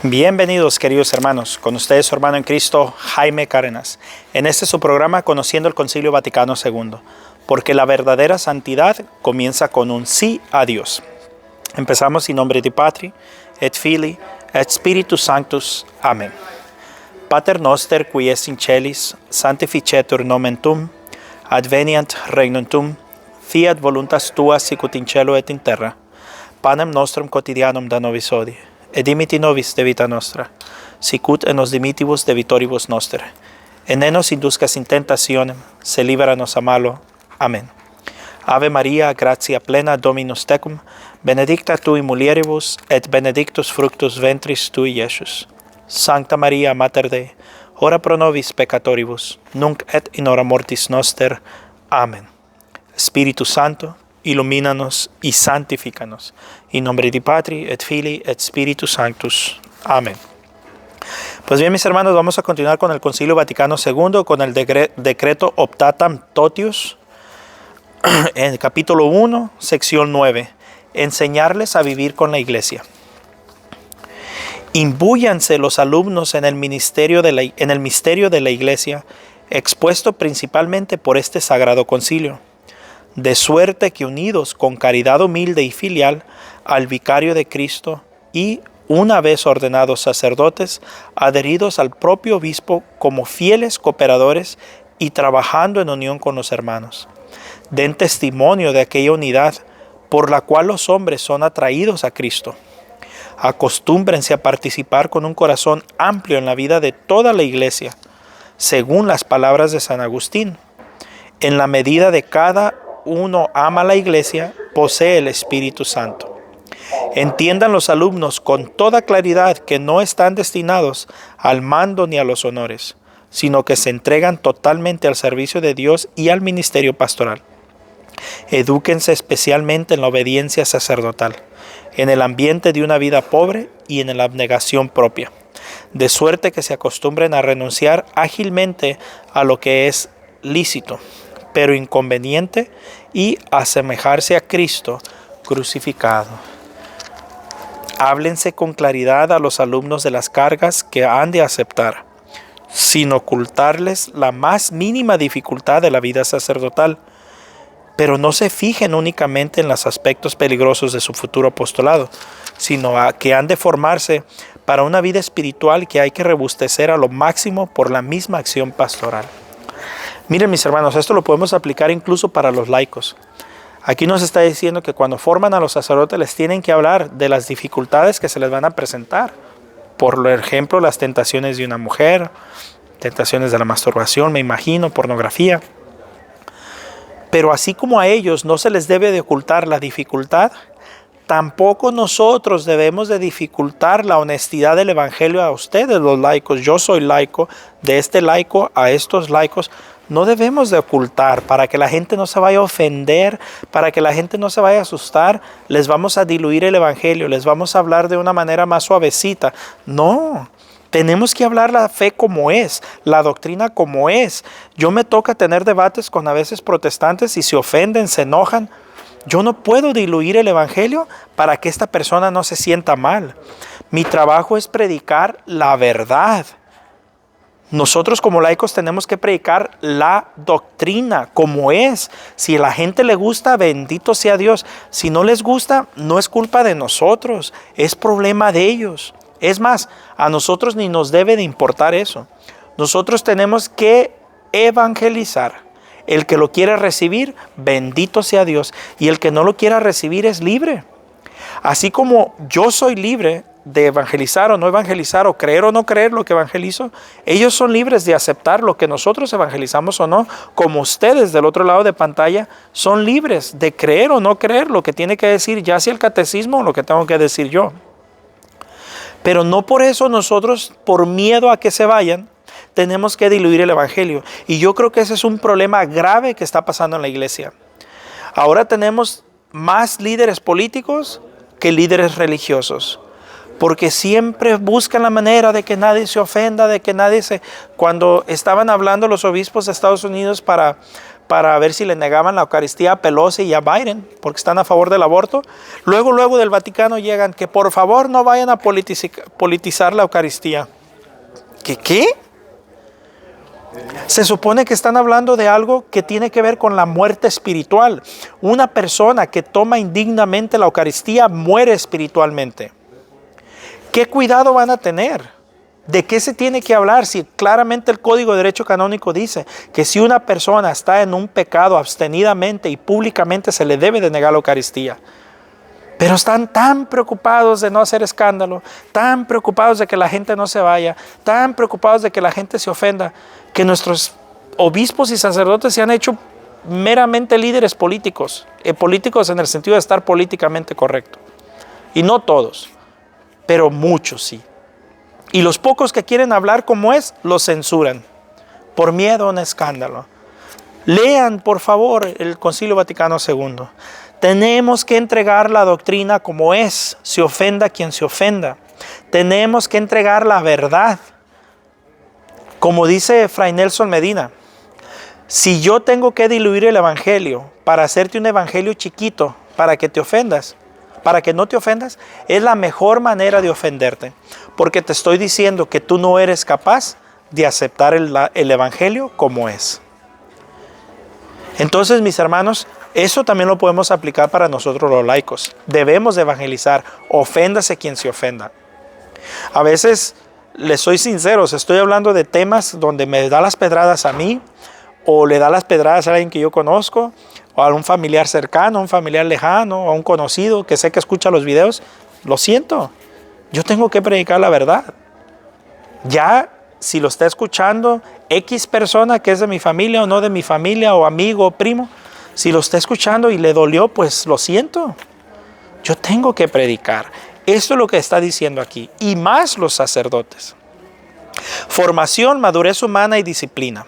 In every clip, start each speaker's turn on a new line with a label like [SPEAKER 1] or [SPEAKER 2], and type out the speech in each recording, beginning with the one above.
[SPEAKER 1] Bienvenidos, queridos hermanos, con ustedes su hermano en Cristo, Jaime Cárdenas, en este su programa Conociendo el Concilio Vaticano II, porque la verdadera santidad comienza con un sí a Dios. Empezamos in nombre di Patri, et Filii, et Spiritus Sanctus. Amén. Pater noster, qui es in celis, sanctificetur nomen tuum, adveniat regnum tuum, fiat voluntas tua sicut in cielo et in terra. Panem nostrum quotidianum da nobis hodie, et dimiti nobis de vita nostra, sicut et nos dimitibus debitoribus noster. Et ne nos induscas in tentationem, se libera-nos a malo. Amén. Ave Maria, gratia plena, Dominus tecum, benedicta tui mulieribus, et benedictus fructus ventris tui, Iesus. Sancta Maria, Mater Dei, ora pro nobis peccatoribus, nunc et in hora mortis noster. Amén. Espíritu Santo, ilumínanos y santifícanos. In nombre di Patri, et Filii, et Spiritus Sanctus. Amén. Pues bien, mis hermanos, vamos a continuar con el Concilio Vaticano II, con el decreto Optatam Totius, en el capítulo 1, sección 9, enseñarles a vivir con la Iglesia. Imbúyanse los alumnos en el misterio de la Iglesia, expuesto principalmente por este Sagrado Concilio, de suerte que unidos con caridad humilde y filial al vicario de Cristo y, una vez ordenados sacerdotes, adheridos al propio obispo como fieles cooperadores y trabajando en unión con los hermanos, den testimonio de aquella unidad por la cual los hombres son atraídos a Cristo. Acostúmbrense a participar con un corazón amplio en la vida de toda la Iglesia, según las palabras de San Agustín. En la medida de cada uno ama la Iglesia, posee el Espíritu Santo. Entiendan los alumnos con toda claridad que no están destinados al mando ni a los honores, sino que se entregan totalmente al servicio de Dios y al ministerio pastoral. Edúquense especialmente en la obediencia sacerdotal, en el ambiente de una vida pobre y en la abnegación propia, de suerte que se acostumbren a renunciar ágilmente a lo que es lícito, pero inconveniente, y asemejarse a Cristo crucificado. Háblense con claridad a los alumnos de las cargas que han de aceptar, sin ocultarles la más mínima dificultad de la vida sacerdotal, pero no se fijen únicamente en los aspectos peligrosos de su futuro apostolado, sino que han de formarse para una vida espiritual que hay que robustecer a lo máximo por la misma acción pastoral. Miren, mis hermanos, esto lo podemos aplicar incluso para los laicos. Aquí nos está diciendo que cuando forman a los sacerdotes les tienen que hablar de las dificultades que se les van a presentar. Por ejemplo, las tentaciones de una mujer, tentaciones de la masturbación, me imagino, pornografía. Pero así como a ellos no se les debe de ocultar la dificultad, tampoco nosotros debemos de dificultar la honestidad del Evangelio a ustedes, los laicos. Yo soy laico, de este laico a estos laicos. No debemos de ocultar para que la gente no se vaya a ofender, para que la gente no se vaya a asustar. Les vamos a diluir el Evangelio, les vamos a hablar de una manera más suavecita. No, tenemos que hablar la fe como es, la doctrina como es. Yo me toca tener debates con a veces protestantes y se ofenden, se enojan. Yo no puedo diluir el Evangelio para que esta persona no se sienta mal. Mi trabajo es predicar la verdad. Nosotros como laicos tenemos que predicar la doctrina como es. Si a la gente le gusta, bendito sea Dios. Si no les gusta, no es culpa de nosotros, es problema de ellos. Es más, a nosotros ni nos debe de importar eso. Nosotros tenemos que evangelizar. El que lo quiere recibir, bendito sea Dios. Y el que no lo quiera recibir es libre. Así como yo soy libre de evangelizar o no evangelizar, o creer o no creer lo que evangelizo, ellos son libres de aceptar lo que nosotros evangelizamos o no, como ustedes del otro lado de pantalla son libres de creer o no creer lo que tiene que decir ya sea el catecismo o lo que tengo que decir yo. Pero no por eso nosotros, por miedo a que se vayan, tenemos que diluir el Evangelio. Y yo creo que ese es un problema grave que está pasando en la iglesia. Ahora tenemos más líderes políticos que líderes religiosos, porque siempre buscan la manera de que nadie se ofenda, de que nadie se... Cuando estaban hablando los obispos de Estados Unidos para para ver si le negaban la Eucaristía a Pelosi y a Biden, porque están a favor del aborto. Luego del Vaticano llegan que por favor no vayan a politizar la Eucaristía. ¿Qué? Se supone que están hablando de algo que tiene que ver con la muerte espiritual. Una persona que toma indignamente la Eucaristía muere espiritualmente. ¿Qué cuidado van a tener? ¿De qué se tiene que hablar? Si claramente el Código de Derecho Canónico dice que si una persona está en un pecado abstenidamente y públicamente se le debe de negar la Eucaristía. Pero están tan preocupados de no hacer escándalo, tan preocupados de que la gente no se vaya, tan preocupados de que la gente se ofenda, que nuestros obispos y sacerdotes se han hecho meramente líderes políticos, políticos en el sentido de estar políticamente correcto. Y no todos, pero muchos sí. Y los pocos que quieren hablar como es, los censuran, por miedo a un escándalo. Lean, por favor, el Concilio Vaticano II. Tenemos que entregar la doctrina como es, se ofenda quien se ofenda. Tenemos que entregar la verdad. Como dice Fray Nelson Medina, si yo tengo que diluir el evangelio para hacerte un evangelio chiquito, para que te ofendas, para que no te ofendas, es la mejor manera de ofenderte. Porque te estoy diciendo que tú no eres capaz de aceptar el evangelio como es. Entonces, mis hermanos, eso también lo podemos aplicar para nosotros los laicos. Debemos de evangelizar, oféndase quien se ofenda. A veces, les soy sincero, estoy hablando de temas donde me da las pedradas a mí, o le da las pedradas a alguien que yo conozco, o a un familiar cercano, a un familiar lejano, a un conocido que sé que escucha los videos. Lo siento, yo tengo que predicar la verdad. Ya, si lo está escuchando X persona que es de mi familia o no de mi familia, o amigo o primo, si lo está escuchando y le dolió, pues lo siento. Yo tengo que predicar. Esto es lo que está diciendo aquí. Y más los sacerdotes. Formación, madurez humana y disciplina.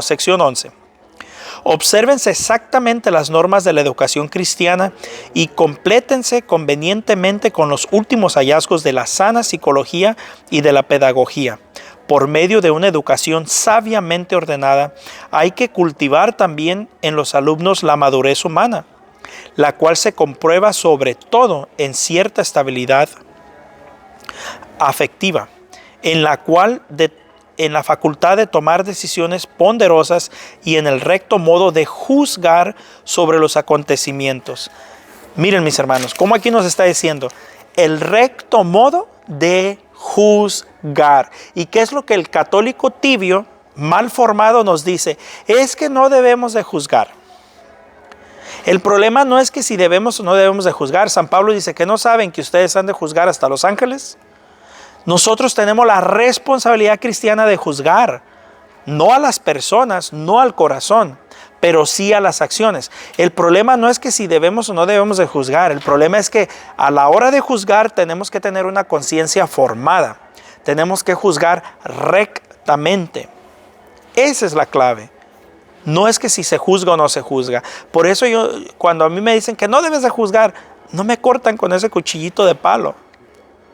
[SPEAKER 1] Sección 11. Obsérvense exactamente las normas de la educación cristiana y complétense convenientemente con los últimos hallazgos de la sana psicología y de la pedagogía. Por medio de una educación sabiamente ordenada, hay que cultivar también en los alumnos la madurez humana, la cual se comprueba sobre todo en cierta estabilidad afectiva, en la facultad de tomar decisiones ponderosas y en el recto modo de juzgar sobre los acontecimientos. Miren, mis hermanos, como aquí nos está diciendo, el recto modo de juzgar. ¿Y qué es lo que el católico tibio, mal formado, nos dice? Es que no debemos de juzgar. El problema no es que si debemos o no debemos de juzgar. San Pablo dice que no saben que ustedes han de juzgar hasta los ángeles. Nosotros tenemos la responsabilidad cristiana de juzgar, no a las personas, no al corazón, pero sí a las acciones. El problema no es que si debemos o no debemos de juzgar, el problema es que a la hora de juzgar tenemos que tener una conciencia formada, tenemos que juzgar rectamente. Esa es la clave. No es que si se juzga o no se juzga. Por eso cuando a mí me dicen que no debes de juzgar, no me cortan con ese cuchillito de palo.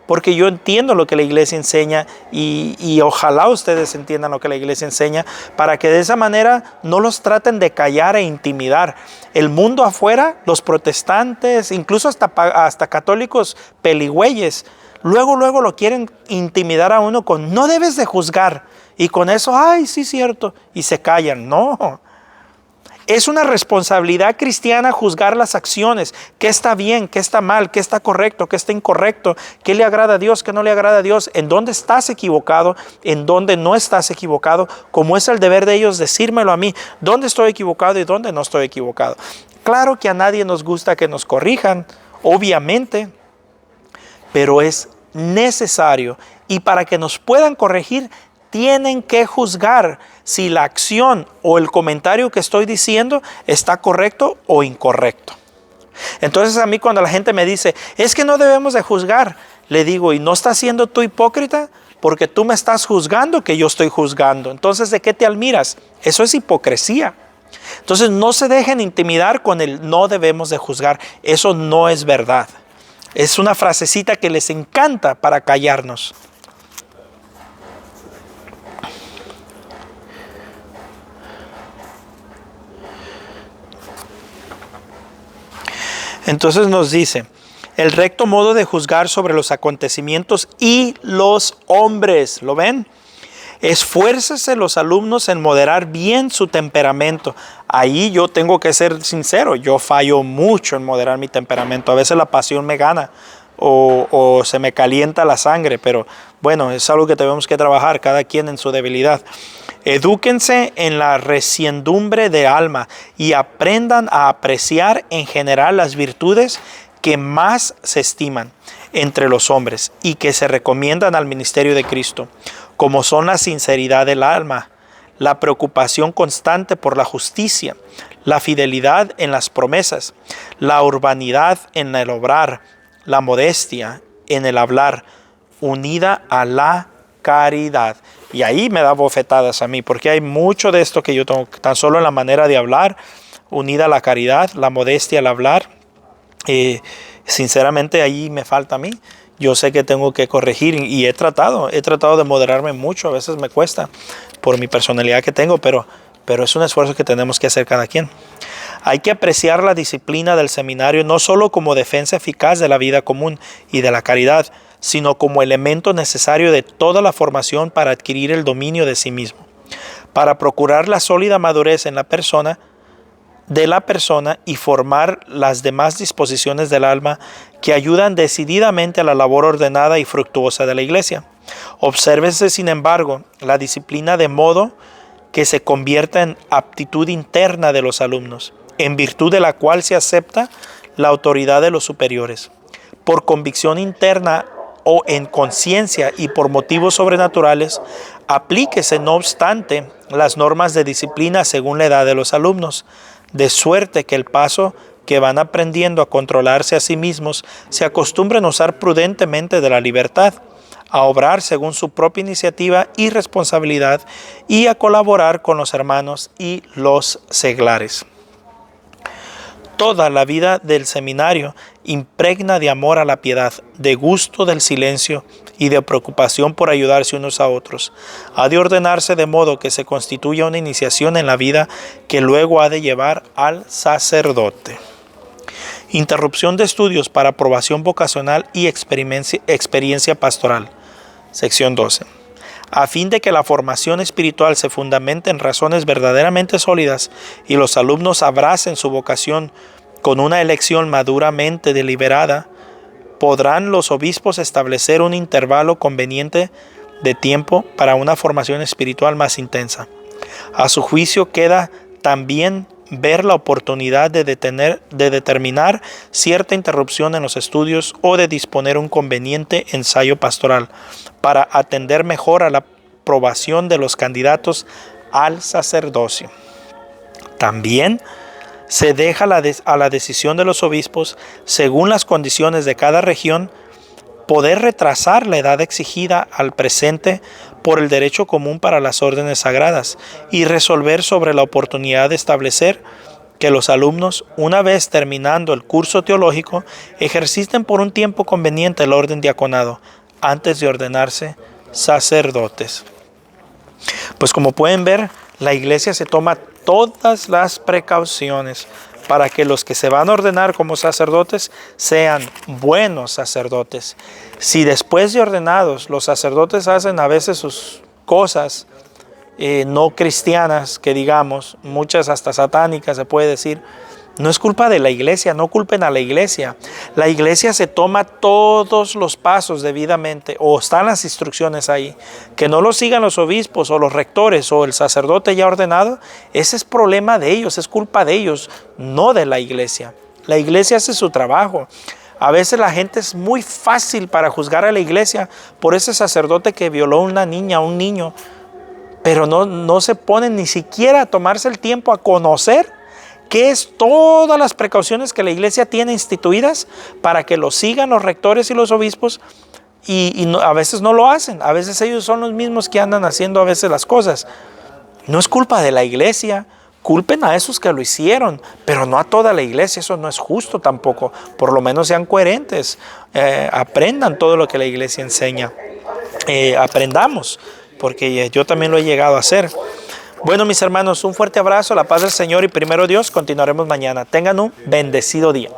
[SPEAKER 1] Porque yo entiendo lo que la iglesia enseña y ojalá ustedes entiendan lo que la iglesia enseña para que de esa manera no los traten de callar e intimidar. El mundo afuera, los protestantes, incluso hasta católicos peligüeyes, luego lo quieren intimidar a uno con no debes de juzgar. Y con eso, ay, sí, cierto, y se callan. No. Es una responsabilidad cristiana juzgar las acciones, qué está bien, qué está mal, qué está correcto, qué está incorrecto, qué le agrada a Dios, qué no le agrada a Dios, en dónde estás equivocado, en dónde no estás equivocado, como es el deber de ellos decírmelo a mí, dónde estoy equivocado y dónde no estoy equivocado. Claro que a nadie nos gusta que nos corrijan, obviamente, pero es necesario y para que nos puedan corregir, tienen que juzgar si la acción o el comentario que estoy diciendo está correcto o incorrecto. Entonces a mí cuando la gente me dice, es que no debemos de juzgar, le digo, ¿y no estás siendo tú hipócrita? Porque tú me estás juzgando que yo estoy juzgando. Entonces, ¿de qué te admiras? Eso es hipocresía. Entonces no se dejen intimidar con el no debemos de juzgar. Eso no es verdad. Es una frasecita que les encanta para callarnos. Entonces nos dice, el recto modo de juzgar sobre los acontecimientos y los hombres, ¿lo ven? Esfuércese los alumnos en moderar bien su temperamento. Ahí yo tengo que ser sincero, yo fallo mucho en moderar mi temperamento. A veces la pasión me gana o se me calienta la sangre, pero bueno, es algo que tenemos que trabajar, cada quien en su debilidad. Edúquense en la reciendumbre de alma y aprendan a apreciar en general las virtudes que más se estiman entre los hombres y que se recomiendan al ministerio de Cristo, como son la sinceridad del alma, la preocupación constante por la justicia, la fidelidad en las promesas, la urbanidad en el obrar, la modestia en el hablar, unida a la caridad. Y ahí me da bofetadas a mí, porque hay mucho de esto que yo tengo, tan solo en la manera de hablar, unida a la caridad, la modestia al hablar. Sinceramente ahí me falta a mí. Yo sé que tengo que corregir y he tratado de moderarme mucho. A veces me cuesta por mi personalidad que tengo, pero es un esfuerzo que tenemos que hacer cada quien. Hay que apreciar la disciplina del seminario no solo como defensa eficaz de la vida común y de la caridad, sino como elemento necesario de toda la formación para adquirir el dominio de sí mismo, para procurar la sólida madurez en la persona y formar las demás disposiciones del alma que ayudan decididamente a la labor ordenada y fructuosa de la Iglesia. Obsérvese, sin embargo, la disciplina de modo que se convierta en aptitud interna de los alumnos, en virtud de la cual se acepta la autoridad de los superiores. Por convicción interna o en conciencia y por motivos sobrenaturales, aplíquese no obstante las normas de disciplina según la edad de los alumnos, de suerte que el paso que van aprendiendo a controlarse a sí mismos se acostumbren a usar prudentemente de la libertad, a obrar según su propia iniciativa y responsabilidad y a colaborar con los hermanos y los seglares. Toda la vida del seminario impregna de amor a la piedad, de gusto del silencio y de preocupación por ayudarse unos a otros. Ha de ordenarse de modo que se constituya una iniciación en la vida que luego ha de llevar al sacerdote. Interrupción de estudios para aprobación vocacional y experiencia pastoral. Sección 12. A fin de que la formación espiritual se fundamente en razones verdaderamente sólidas y los alumnos abracen su vocación con una elección maduramente deliberada, podrán los obispos establecer un intervalo conveniente de tiempo para una formación espiritual más intensa. A su juicio queda también ver la oportunidad de determinar cierta interrupción en los estudios o de disponer un conveniente ensayo pastoral para atender mejor a la aprobación de los candidatos al sacerdocio. También se deja a la decisión de los obispos, según las condiciones de cada región, poder retrasar la edad exigida al presente por el derecho común para las órdenes sagradas y resolver sobre la oportunidad de establecer que los alumnos, una vez terminando el curso teológico, ejerciten por un tiempo conveniente el orden diaconado antes de ordenarse sacerdotes. Pues como pueden ver, la Iglesia se toma todas las precauciones para que los que se van a ordenar como sacerdotes sean buenos sacerdotes. Si después de ordenados los sacerdotes hacen a veces sus cosas no cristianas, que digamos, muchas hasta satánicas se puede decir, no es culpa de la Iglesia, no culpen a la Iglesia. La Iglesia se toma todos los pasos debidamente, o están las instrucciones ahí. Que no lo sigan los obispos o los rectores o el sacerdote ya ordenado, ese es problema de ellos, es culpa de ellos, no de la Iglesia. La Iglesia hace su trabajo. A veces la gente es muy fácil para juzgar a la Iglesia por ese sacerdote que violó a una niña, a un niño, pero no se ponen ni siquiera a tomarse el tiempo a conocer qué es todas las precauciones que la Iglesia tiene instituidas para que lo sigan los rectores y los obispos y a veces no lo hacen. A veces ellos son los mismos que andan haciendo a veces las cosas. No es culpa de la Iglesia, culpen a esos que lo hicieron, pero no a toda la Iglesia, eso no es justo tampoco. Por lo menos sean coherentes, aprendan todo lo que la Iglesia enseña, aprendamos, porque yo también lo he llegado a hacer. Bueno, mis hermanos, un fuerte abrazo, la paz del Señor y primero Dios, continuaremos mañana. Tengan un bendecido día.